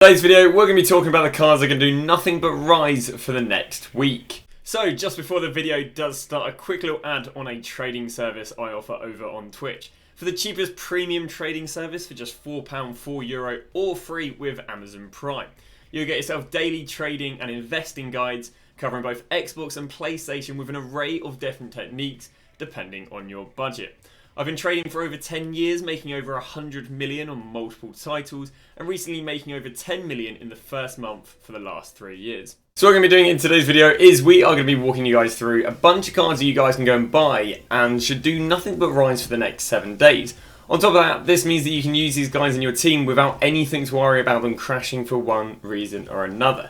Today's video, we're going to be talking about the cards that are going to do nothing but rise for the next week. So, just before the video does start, a quick little ad on a trading service I offer over on Twitch. For the cheapest premium trading service for just £4, €4, or free with Amazon Prime. You'll get yourself daily trading and investing guides covering both Xbox and PlayStation with an array of different techniques depending on your budget. I've been trading for over 10 years, making over 100 million on multiple titles, and recently making over 10 million in the first month for the last 3 years. So what we're going to be doing in today's video is we are going to be walking you guys through a bunch of cards that you guys can go and buy and should do nothing but rise for the next 7 days. On top of that, this means that you can use these guys in your team without anything to worry about them crashing for one reason or another.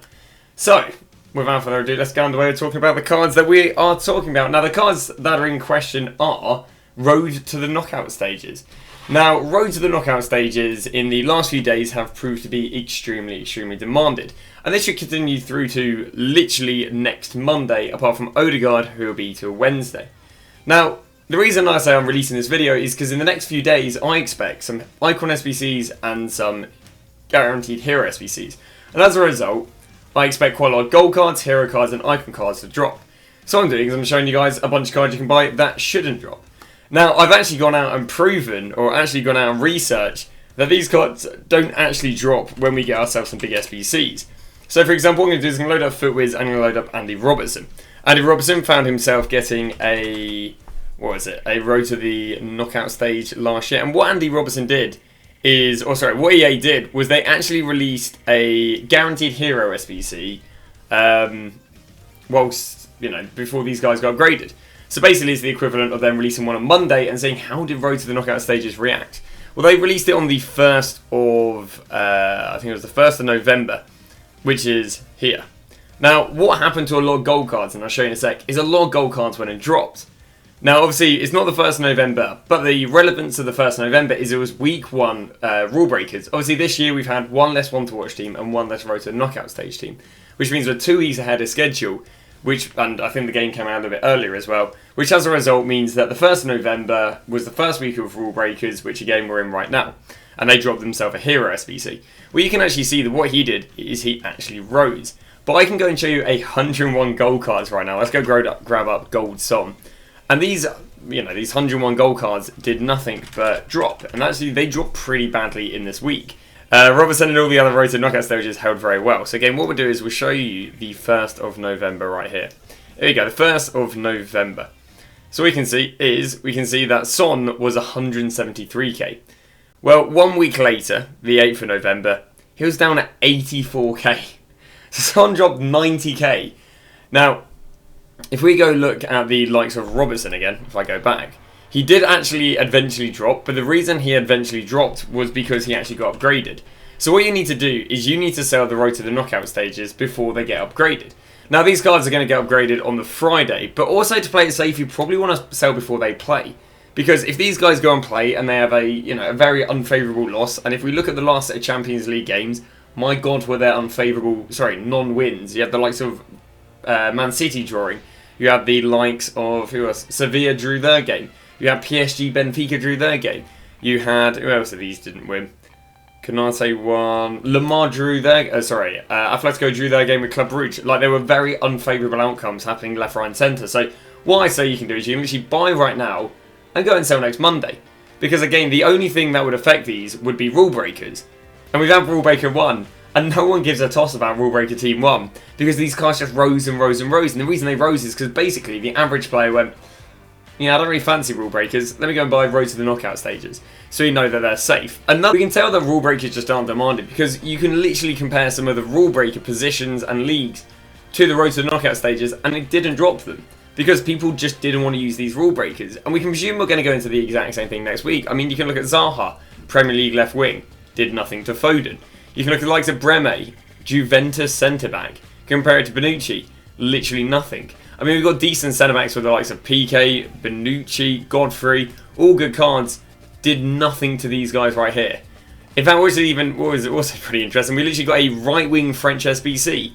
So, without further ado, let's get underway talking about the cards that we are talking about. Now, the cards that are in question are Road to the Knockout Stages. Now, Road to the Knockout Stages in the last few days have proved to be extremely demanded. And this should continue through to literally next Monday, apart from Odegaard, who will be till Wednesday. Now, the reason I say I'm releasing this video is because in the next few days, I expect some Icon SBCs and some Guaranteed Hero SBCs. And as a result, I expect quite a lot of Gold cards, Hero cards, and Icon cards to drop. So what I'm doing is I'm showing you guys a bunch of cards you can buy that shouldn't drop. Now, I've actually gone out and proven, or actually gone out and researched, that these cards don't actually drop when we get ourselves some big SBCs. So, for example, what I'm going to do is I'm going to load up Footwiz and I'm going to load up Andy Robertson. Andy Robertson found himself getting a Road to the Knockout Stage last year. And what Andy Robertson did is, what EA did was they actually released a Guaranteed Hero SBC, before these guys got upgraded. So basically it's the equivalent of them releasing one on Monday and saying, how did Road to the Knockout Stages react? Well, they released it on the 1st of, I think it was the 1st of November, which is here. Now, what happened to a lot of gold cards, and I'll show you in a sec, is a lot of gold cards went and dropped. Now, obviously, it's not the 1st of November, but the relevance of the 1st of November is it was week 1 rule breakers. Obviously, this year we've had one less one to watch team and one less Road to the Knockout Stage team, which means we're 2 weeks ahead of schedule. And I think the game came out a bit earlier as well, which as a result means that the 1st of November was the first week of Rule Breakers, which again we're in right now, and they dropped themselves a Hero SBC. Well, you can actually see that what he did is he actually rose. But I can go and show you 101 gold cards right now. Let's go grab up Gold Son. And these 101 gold cards did nothing but drop, and actually they dropped pretty badly in this week. Robertson and all the other Road to Knockout Stages held very well. So again, what we'll do is we'll show you the 1st of November right here. Here we go, the 1st of November. So we can see that Son was 173k. Well, 1 week later, the 8th of November, he was down at 84k. So Son dropped 90k. Now, if we go look at the likes of Robertson again, if I go back, he did actually eventually drop, but the reason he eventually dropped was because he actually got upgraded. So what you need to do is you need to sell the Road to the Knockout Stages before they get upgraded. Now these cards are going to get upgraded on the Friday, but also to play it safe, you probably want to sell before they play. Because if these guys go and play and they have a very unfavourable loss, and if we look at the last set of Champions League games, my God, were there non-wins. You have the likes of Man City drawing. You have the likes of, Sevilla drew their game. You had PSG, Benfica drew their game. You had, who else of these didn't win? Canate won. Lamar drew their, Atletico drew their game with Club Brugge. Like, there were very unfavourable outcomes happening left, right and centre. So what I say you can do is you can literally buy right now and go and sell next Monday. Because again, the only thing that would affect these would be rule breakers. And we've had Rule Breaker 1. And no one gives a toss about Rule Breaker Team 1. Because these cards just rose and rose and rose. And the reason they rose is because basically the average player went, I don't really fancy Rule Breakers. Let me go and buy Road to the Knockout Stages. So you know that they're safe. And we can tell that Rule Breakers just aren't demanded because you can literally compare some of the Rule Breaker positions and leagues to the Road to the Knockout Stages and it didn't drop them. Because people just didn't want to use these Rule Breakers. And we can presume we're going to go into the exact same thing next week. I mean, you can look at Zaha, Premier League left wing, did nothing to Foden. You can look at the likes of Breme, Juventus centre-back, compare it to Bonucci, literally nothing. I mean, we've got decent centre-backs with the likes of PK, Bonucci, Godfrey, all good cards, did nothing to these guys right here. In fact, what was also pretty interesting, we literally got a right-wing French SBC,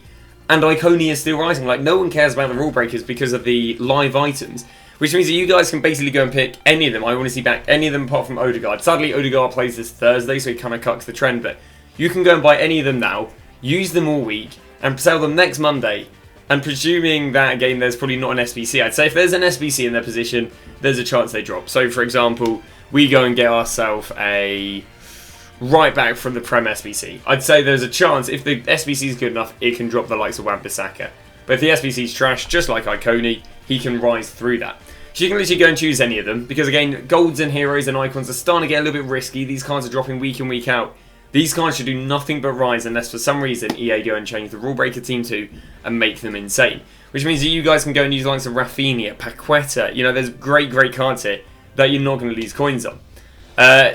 and Iconia is still rising. Like, no one cares about the rule breakers because of the live items, which means that you guys can basically go and pick any of them. I want to see back any of them apart from Odegaard. Sadly, Odegaard plays this Thursday, so he kind of cucks the trend, but You can go and buy any of them now, use them all week, and sell them next Monday. And presuming that, again, there's probably not an SBC, I'd say if there's an SBC in their position, there's a chance they drop. So, for example, we go and get ourselves a right back from the Prem SBC. I'd say there's a chance, if the SBC is good enough, it can drop the likes of Wan-Bissaka. But if the SBC is trash, just like Iconi, he can rise through that. So you can literally go and choose any of them, because again, golds and heroes and icons are starting to get a little bit risky. These cards are dropping week in, week out. These cards should do nothing but rise unless for some reason EA go and change the Rule Breaker Team 2 and make them insane. Which means that you guys can go and use the likes of Rafinha, Paqueta, there's great cards here that you're not going to lose coins on.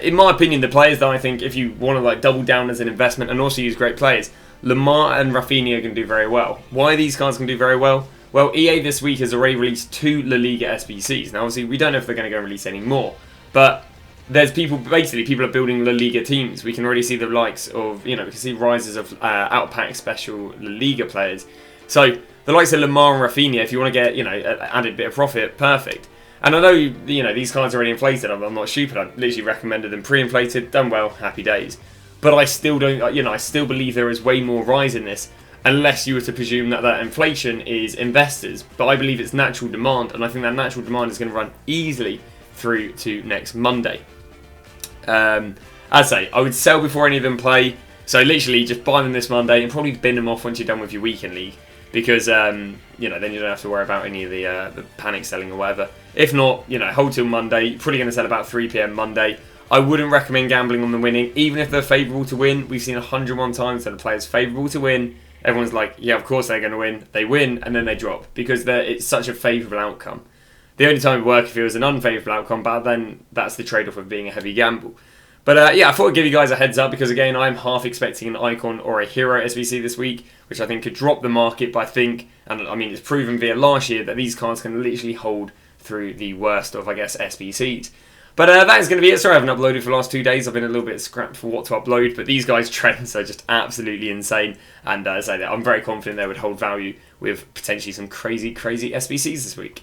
In my opinion, the players that I think, if you want to double down as an investment and also use great players, Lamar and Rafinha are going to do very well. Why these cards can do very well? Well, EA this week has already released 2 La Liga SBCs. Now, obviously, we don't know if they're going to go and release any more, but there's people are building La Liga teams. We can already see the likes of, we can see rises of out-pack special La Liga players. So, the likes of Lamar and Rafinha, if you want to get, an added bit of profit, perfect. And I know, these cards are already inflated. I'm not stupid. I literally recommended them pre-inflated, done well, happy days. But I still don't, I still believe there is way more rise in this, unless you were to presume that inflation is investors. But I believe it's natural demand, and I think that natural demand is going to run easily through to next Monday. As I say, I would sell before any of them play. So literally just buy them this Monday and probably bin them off once you're done with your weekend league. Because, then you don't have to worry about any of the panic selling or whatever. If not, hold till Monday. You're probably going to sell about 3 PM Monday. I wouldn't recommend gambling on them winning, even if they're favourable to win. We've seen 101 times that a player's favourable to win. Everyone's like, yeah, of course they're going to win. They win, and then they drop. Because it's such a favourable outcome. The only time it would work if it was an unfavourable outcome, but then that's the trade-off of being a heavy gamble. But I thought I'd give you guys a heads up because, again, I'm half expecting an icon or a hero SBC this week, which I think could drop the market. But I think, and I mean, it's proven via last year that these cards can literally hold through the worst of, I guess, SBCs. But that is going to be it. Sorry I haven't uploaded for the last 2 days. I've been a little bit scrapped for what to upload. But these guys' trends are just absolutely insane. And as I say, I'm very confident they would hold value with potentially some crazy SBCs this week.